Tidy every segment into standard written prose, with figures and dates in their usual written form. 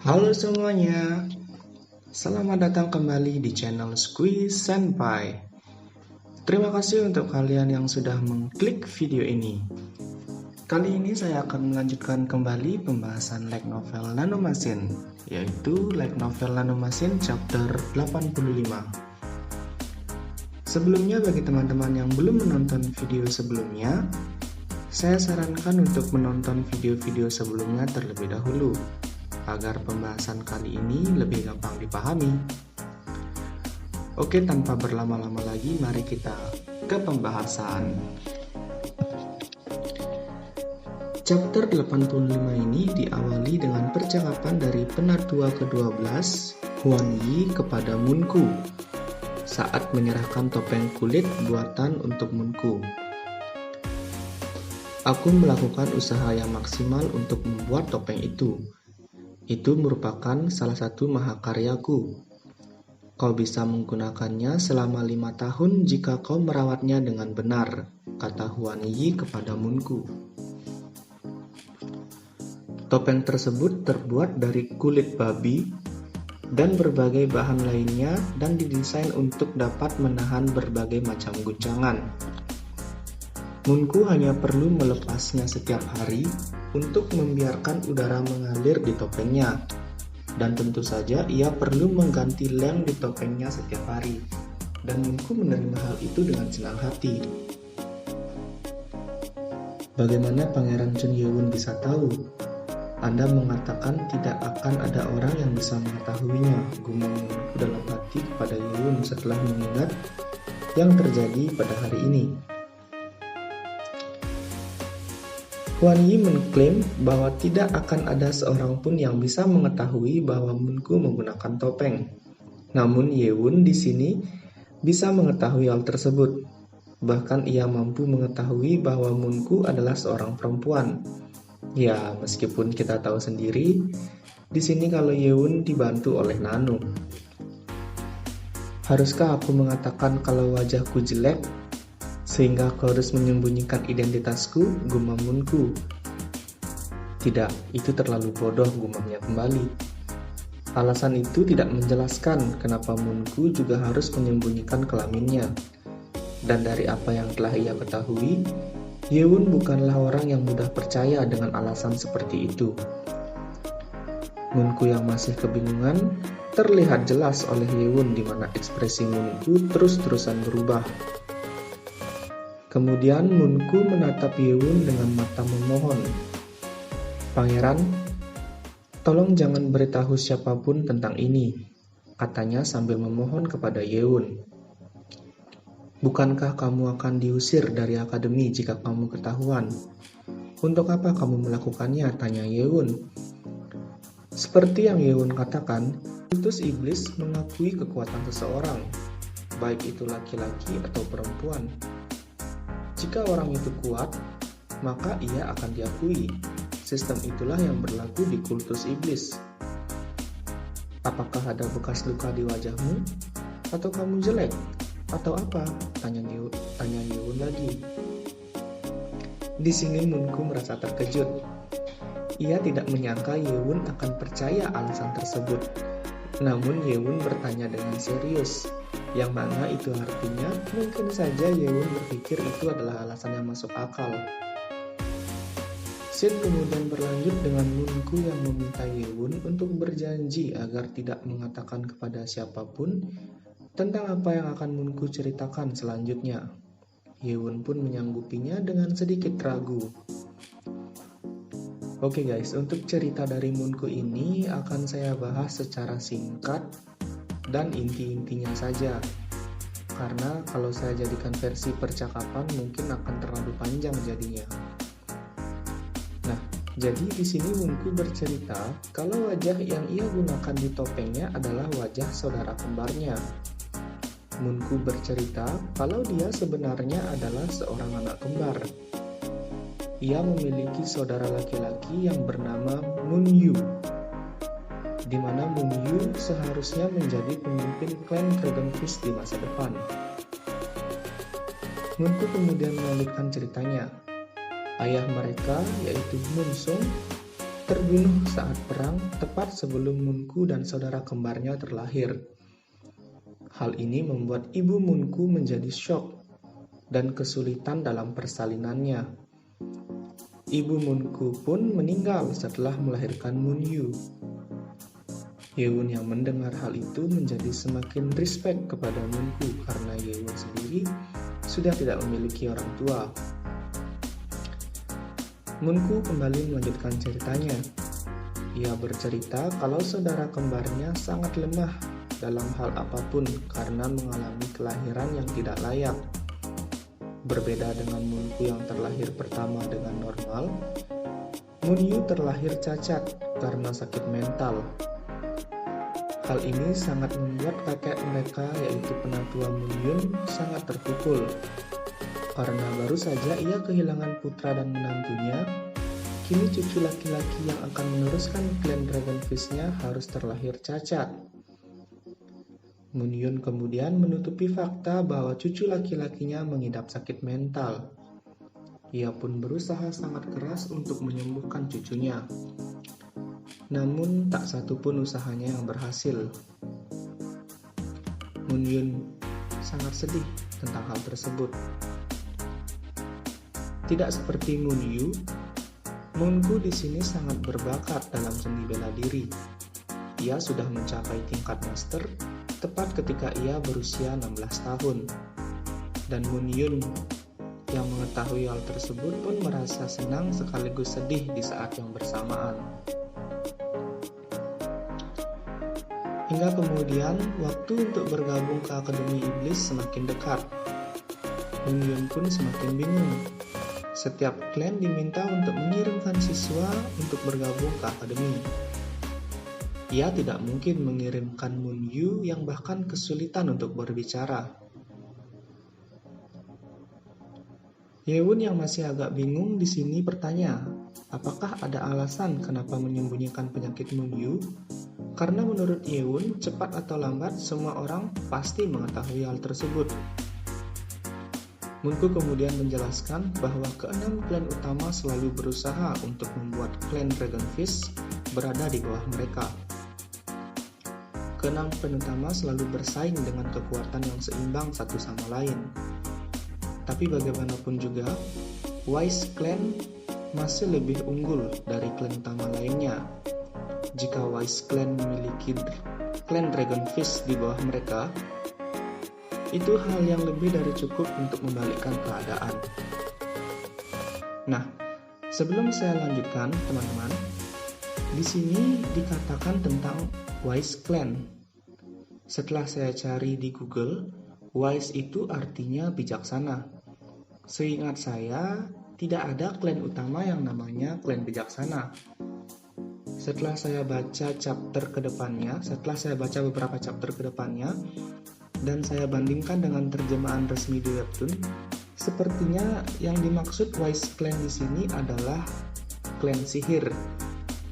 Halo semuanya, selamat datang kembali di channel Squeeze Senpai. Terima kasih untuk kalian yang sudah mengklik video ini. Kali ini saya akan melanjutkan kembali pembahasan light novel Nanomachine, yaitu light novel Nanomachine chapter 85. Sebelumnya, bagi teman-teman yang belum menonton video sebelumnya, saya sarankan untuk menonton video-video sebelumnya terlebih dahulu, agar pembahasan kali ini lebih gampang dipahami. Oke, tanpa berlama-lama lagi, mari kita ke pembahasan. Chapter 85 ini diawali dengan percakapan dari penatua ke-12, Huan Yi, kepada Munku saat menyerahkan topeng kulit buatan untuk Munku. Aku melakukan usaha yang maksimal untuk membuat topeng itu. Itu merupakan salah satu mahakaryaku. Kau bisa menggunakannya selama 5 tahun jika kau merawatnya dengan benar, kata Huan Yi kepada Munku. Topeng tersebut terbuat dari kulit babi dan berbagai bahan lainnya dan didesain untuk dapat menahan berbagai macam guncangan. Munku hanya perlu melepasnya setiap hari untuk membiarkan udara mengalir di topengnya, dan tentu saja ia perlu mengganti lem di topengnya setiap hari, dan Munku menerima hal itu dengan senang hati. Bagaimana Pangeran Chun Yeun bisa tahu? Anda mengatakan tidak akan ada orang yang bisa mengetahuinya, gumam Munku dalam hati kepada Yeun setelah mengingat yang terjadi pada hari ini. Huan Yi mengklaim bahwa tidak akan ada seorang pun yang bisa mengetahui bahwa Munku menggunakan topeng. Namun Yeun di sini bisa mengetahui hal tersebut. Bahkan ia mampu mengetahui bahwa Munku adalah seorang perempuan. Ya, meskipun kita tahu sendiri, di sini kalau Yeun dibantu oleh Nano. Haruskah aku mengatakan kalau wajahku jelek? Sehingga kau harus menyembunyikan identitasku, gumam Munku. Tidak, itu terlalu bodoh, gumamnya kembali. Alasan itu tidak menjelaskan kenapa Munku juga harus menyembunyikan kelaminnya. Dan dari apa yang telah ia ketahui, Yeun bukanlah orang yang mudah percaya dengan alasan seperti itu. Munku yang masih kebingungan terlihat jelas oleh Yeun di mana ekspresi Munku terus-terusan berubah. Kemudian Munku menatap Yeun dengan mata memohon. Pangeran, tolong jangan beritahu siapapun tentang ini, katanya sambil memohon kepada Yeun. Bukankah kamu akan diusir dari akademi jika kamu ketahuan? Untuk apa kamu melakukannya? Tanya Yeun. Seperti yang Yeun katakan, kultus iblis mengakui kekuatan seseorang, baik itu laki-laki atau perempuan. Jika orang itu kuat, maka ia akan diakui. Sistem itulah yang berlaku di kultus iblis. Apakah ada bekas luka di wajahmu? Atau kamu jelek? Atau apa? Tanya Yeun lagi. Di sini Munku merasa terkejut. Ia tidak menyangka Yeun akan percaya alasan tersebut. Namun Yeun bertanya dengan serius, yang mana itu artinya mungkin saja Yeun berpikir itu adalah alasan yang masuk akal. Scene kemudian berlanjut dengan Munku yang meminta Yeun untuk berjanji agar tidak mengatakan kepada siapapun tentang apa yang akan Munku ceritakan selanjutnya. Yeun pun menyanggupinya dengan sedikit ragu. Oke guys, untuk cerita dari Munku ini akan saya bahas secara singkat dan inti-intinya saja. Karena kalau saya jadikan versi percakapan mungkin akan terlalu panjang jadinya. Nah, jadi di sini Munku bercerita kalau wajah yang ia gunakan di topengnya adalah wajah saudara kembarnya. Munku bercerita kalau dia sebenarnya adalah seorang anak kembar. Ia memiliki saudara laki-laki yang bernama Moon Yu, di mana Moon Yu seharusnya menjadi pemimpin klan Dragon Fist di masa depan. Munku kemudian melanjutkan ceritanya. Ayah mereka, yaitu Moon Sung, terbunuh saat perang tepat sebelum Munku dan saudara kembarnya terlahir. Hal ini membuat ibu Munku menjadi syok dan kesulitan dalam persalinannya. Ibu Munku pun meninggal setelah melahirkan Munyu. Yeun yang mendengar hal itu menjadi semakin respect kepada Munku karena Yeun sendiri sudah tidak memiliki orang tua. Munku kembali melanjutkan ceritanya. Ia bercerita kalau saudara kembarnya sangat lemah dalam hal apapun karena mengalami kelahiran yang tidak layak. Berbeda dengan Munku yang terlahir pertama dengan normal, Munyu terlahir cacat karena sakit mental. Hal ini sangat membuat kakek mereka yaitu penatua Munyun sangat terpukul. Karena baru saja ia kehilangan putra dan menantunya, kini cucu laki-laki yang akan meneruskan klan Dragonfish-nya harus terlahir cacat. Munyun kemudian menutupi fakta bahwa cucu laki-lakinya mengidap sakit mental. Ia pun berusaha sangat keras untuk menyembuhkan cucunya. Namun tak satu pun usahanya yang berhasil. Munyun sangat sedih tentang hal tersebut. Tidak seperti Munyu, Munku di sini sangat berbakat dalam seni bela diri. Ia sudah mencapai tingkat master tepat ketika ia berusia 16 tahun. Dan Munyun yang mengetahui hal tersebut pun merasa senang sekaligus sedih di saat yang bersamaan. Hingga kemudian waktu untuk bergabung ke Akademi Iblis semakin dekat. Munyun pun semakin bingung. Setiap klan diminta untuk mengirimkan siswa untuk bergabung ke akademi. Ia tidak mungkin mengirimkan Munyu yang bahkan kesulitan untuk berbicara. Yeun yang masih agak bingung di sini bertanya, apakah ada alasan kenapa menyembunyikan penyakit Munyu? Karena menurut Yeun, cepat atau lambat semua orang pasti mengetahui hal tersebut. Munku kemudian menjelaskan bahwa keenam klan utama selalu berusaha untuk membuat klan Dragonfish berada di bawah mereka. Keenam klan utama selalu bersaing dengan kekuatan yang seimbang satu sama lain. Tapi bagaimanapun juga, Wise Clan masih lebih unggul dari klan utama lainnya. Jika Wise Clan memiliki klan Dragonfish di bawah mereka, itu hal yang lebih dari cukup untuk membalikkan keadaan. Nah, sebelum saya lanjutkan, teman-teman, di sini dikatakan tentang Wise Clan. Setelah saya cari di Google, Wise itu artinya bijaksana. Seingat saya, tidak ada klan utama yang namanya klan bijaksana. Setelah saya baca beberapa chapter ke depannya, dan saya bandingkan dengan terjemahan resmi di webtoon, sepertinya yang dimaksud Wise Clan di sini adalah klan sihir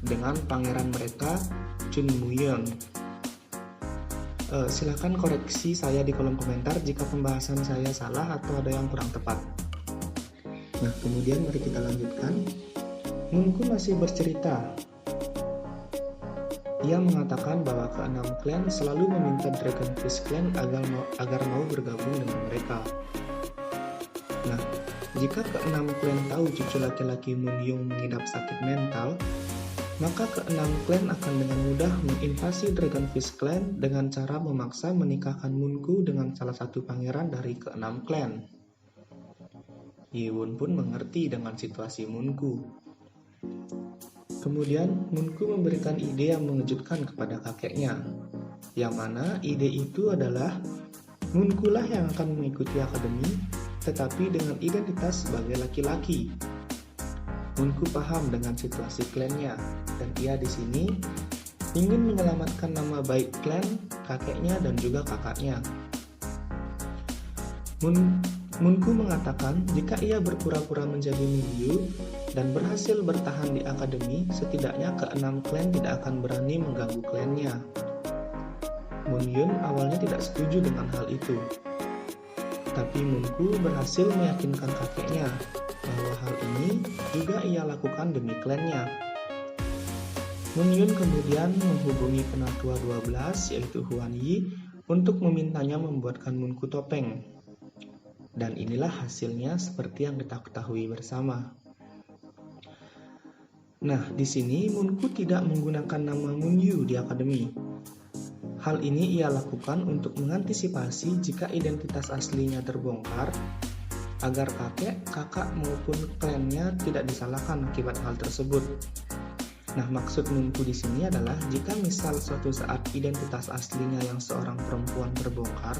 dengan pangeran mereka Chun Muyun. Silakan koreksi saya di kolom komentar jika pembahasan saya salah atau ada yang kurang tepat. Nah, kemudian mari kita lanjutkan. Munku masih bercerita. Ia mengatakan bahwa keenam klan selalu meminta Dragonfish Clan agar mau bergabung dengan mereka. Nah, jika keenam klan tahu cucu laki-laki Munyung mengidap sakit mental, maka keenam klan akan dengan mudah menginvasi Dragonfish Clan dengan cara memaksa menikahkan Munku dengan salah satu pangeran dari keenam klan. Yeun pun mengerti dengan situasi Munku. Kemudian Munku memberikan ide yang mengejutkan kepada kakeknya, yang mana ide itu adalah Munku lah yang akan mengikuti akademi, tetapi dengan identitas sebagai laki-laki. Munku paham dengan situasi klannya, dan ia di sini ingin menyelamatkan nama baik klan, kakeknya, dan juga kakaknya. Munku mengatakan jika ia berpura-pura menjadi Munyu dan berhasil bertahan di akademi, setidaknya keenam klan tidak akan berani mengganggu klannya. Munyun awalnya tidak setuju dengan hal itu, tapi Munku berhasil meyakinkan kakeknya bahwa hal ini juga ia lakukan demi klannya. Moon Yun kemudian menghubungi penatua 12 yaitu Huan Yi untuk memintanya membuatkan Moonku topeng. Dan inilah hasilnya seperti yang kita ketahui bersama. Nah, di sini Moonku tidak menggunakan nama Moon Yu di akademi. Hal ini ia lakukan untuk mengantisipasi jika identitas aslinya terbongkar, agar kakek, kakak maupun klannya tidak disalahkan akibat hal tersebut. Nah, maksud Moonku di sini adalah jika misal suatu saat identitas aslinya yang seorang perempuan terbongkar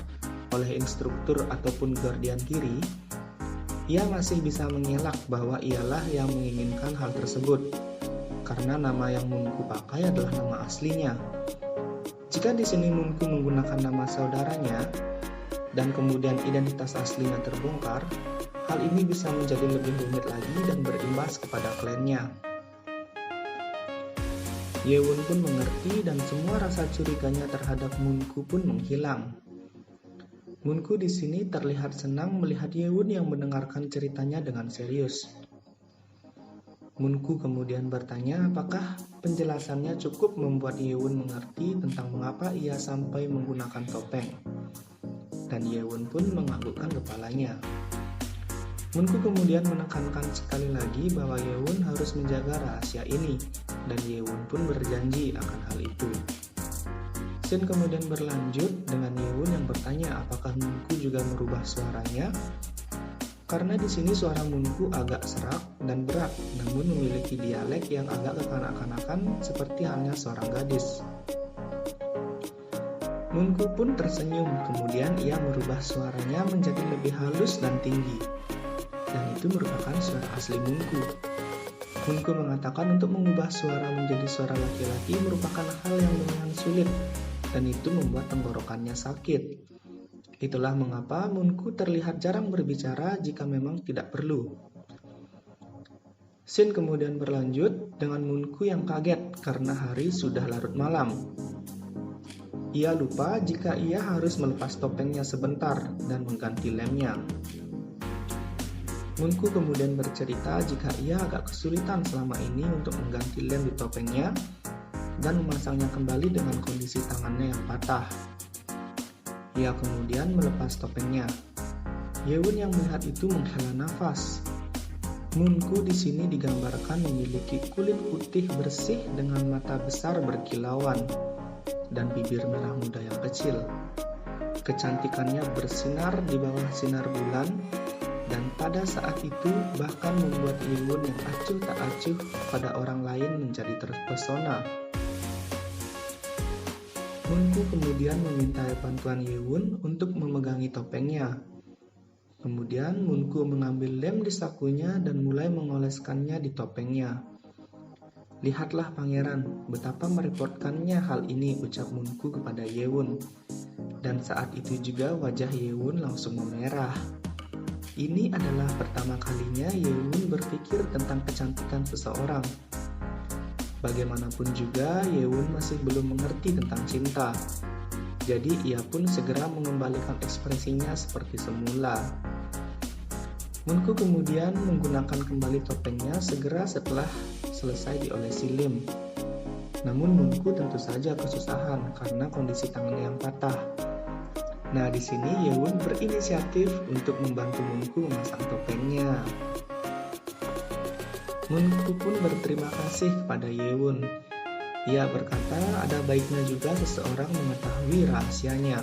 oleh instruktur ataupun guardian kiri, ia masih bisa mengelak bahwa ialah yang menginginkan hal tersebut, karena nama yang Moonku pakai adalah nama aslinya. Jika di sini Moonku menggunakan nama saudaranya dan kemudian identitas aslinya terbongkar, hal ini bisa menjadi lebih rumit lagi dan berimbas kepada klannya. Yewon pun mengerti dan semua rasa curiganya terhadap Moonku pun menghilang. Moonku di sini terlihat senang melihat Yewon yang mendengarkan ceritanya dengan serius. Moonku kemudian bertanya apakah penjelasannya cukup membuat Yewon mengerti tentang mengapa ia sampai menggunakan topeng. Dan Yewon pun menganggukkan kepalanya. Moonku kemudian menekankan sekali lagi bahwa Yewon harus menjaga rahasia ini, dan Yewon pun berjanji akan hal itu. Scene kemudian berlanjut dengan Yewon yang bertanya apakah Moonku juga merubah suaranya, karena di sini suara Moonku agak serak dan berat, namun memiliki dialek yang agak kekanak-kanakan seperti halnya seorang gadis. Moonku pun tersenyum, kemudian ia merubah suaranya menjadi lebih halus dan tinggi. Dan itu merupakan suara asli Moonku. Moonku mengatakan untuk mengubah suara menjadi suara laki-laki merupakan hal yang lumayan sulit, dan itu membuat tenggorokannya sakit. Itulah mengapa Moonku terlihat jarang berbicara jika memang tidak perlu. Scene kemudian berlanjut dengan Moonku yang kaget karena hari sudah larut malam. Ia lupa jika ia harus melepas topengnya sebentar dan mengganti lemnya. Moonku kemudian bercerita jika ia agak kesulitan selama ini untuk mengganti lem di topengnya dan memasangnya kembali dengan kondisi tangannya yang patah. Ia kemudian melepas topengnya. Yewon yang melihat itu menghela nafas. Moonku di sini digambarkan memiliki kulit putih bersih dengan mata besar berkilauan dan bibir merah muda yang kecil. Kecantikannya bersinar di bawah sinar bulan, dan pada saat itu bahkan membuat Yewon yang acuh tak acuh pada orang lain menjadi terpesona. Moonku kemudian meminta bantuan Yewon untuk memegangi topengnya. Kemudian Moonku mengambil lem di sakunya dan mulai mengoleskannya di topengnya. "Lihatlah pangeran, betapa merepotkannya hal ini," ucap Moonku kepada Yewon. Dan saat itu juga wajah Yewon langsung memerah. Ini adalah pertama kalinya Yewon berpikir tentang kecantikan seseorang. Bagaimanapun juga, Yewon masih belum mengerti tentang cinta. Jadi ia pun segera mengembalikan ekspresinya seperti semula. Moonku kemudian menggunakan kembali topengnya segera setelah selesai diolesi lem. Namun Moonku tentu saja kesusahan karena kondisi tangannya yang patah. Nah, di sini Yewon berinisiatif untuk membantu Moonku memasang topengnya. Moonku pun berterima kasih kepada Yewon. Ia berkata ada baiknya juga seseorang mengetahui rahasianya.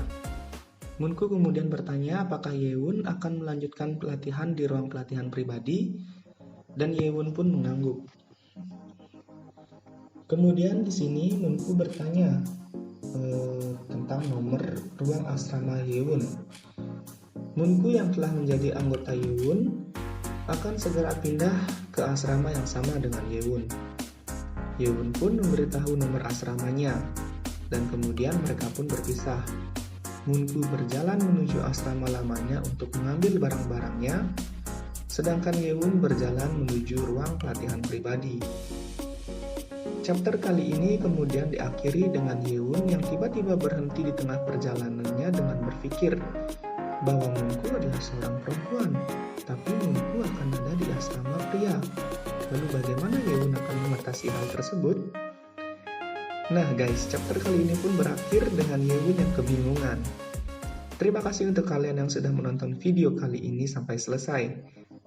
Moonku kemudian bertanya apakah Yewon akan melanjutkan pelatihan di ruang pelatihan pribadi, dan Yewon pun mengangguk. Kemudian di sini Moonku bertanya tentang nomor ruang asrama Yewon. Moonku yang telah menjadi anggota Yewon akan segera pindah ke asrama yang sama dengan Yewon. Yewon pun memberitahu nomor asramanya, dan kemudian mereka pun berpisah. Moonku berjalan menuju asrama lamanya untuk mengambil barang-barangnya, sedangkan Yewon berjalan menuju ruang pelatihan pribadi. Chapter kali ini kemudian diakhiri dengan Yewon yang tiba-tiba berhenti di tengah perjalanannya dengan berpikir bahwa Moonku adalah seorang perempuan, tapi Moonku akan ada di asrama pria. Lalu bagaimana Yewon akan mengatasi hal tersebut? Nah guys, chapter kali ini pun berakhir dengan Yewon yang kebingungan. Terima kasih untuk kalian yang sudah menonton video kali ini sampai selesai.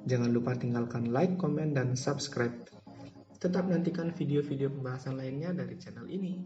Jangan lupa tinggalkan like, komen, dan subscribe. Tetap nantikan video-video pembahasan lainnya dari channel ini.